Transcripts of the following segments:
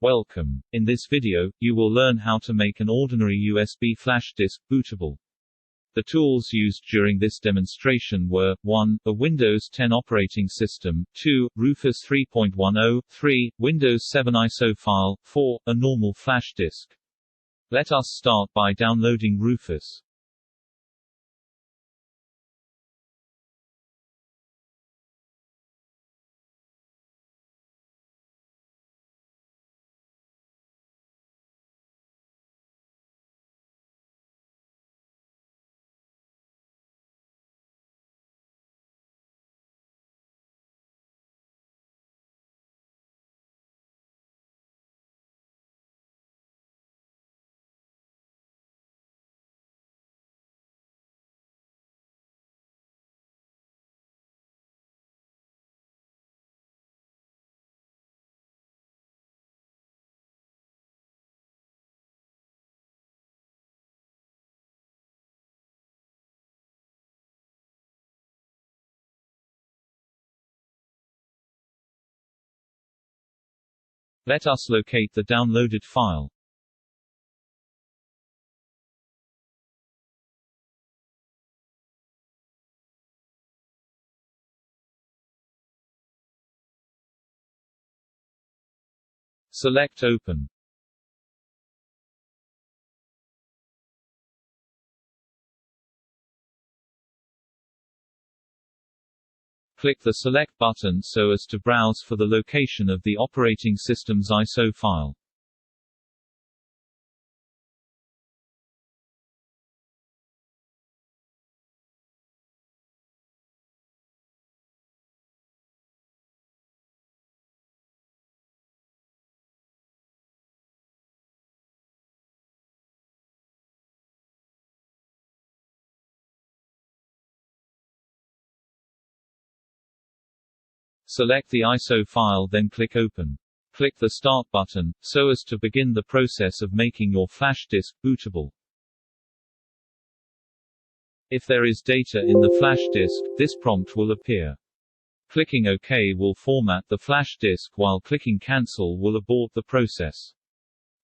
Welcome. In this video, you will learn how to make an ordinary USB flash disk bootable. The tools used during this demonstration were 1. A Windows 10 operating system, 2. Rufus 3.10, 3. Windows 7 ISO file, 4. A normal flash disk. Let us start by downloading Rufus. Let us locate the downloaded file. Select Open. Click the Select button so as to browse for the location of the operating system's ISO file. Select the ISO file, then click Open. Click the Start button, so as to begin the process of making your flash disk bootable. If there is data in the flash disk, this prompt will appear. Clicking OK will format the flash disk, while clicking Cancel will abort the process.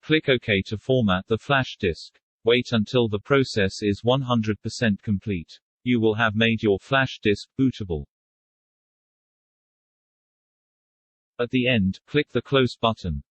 Click OK to format the flash disk. Wait until the process is 100% complete. You will have made your flash disk bootable. At the end, click the Close button.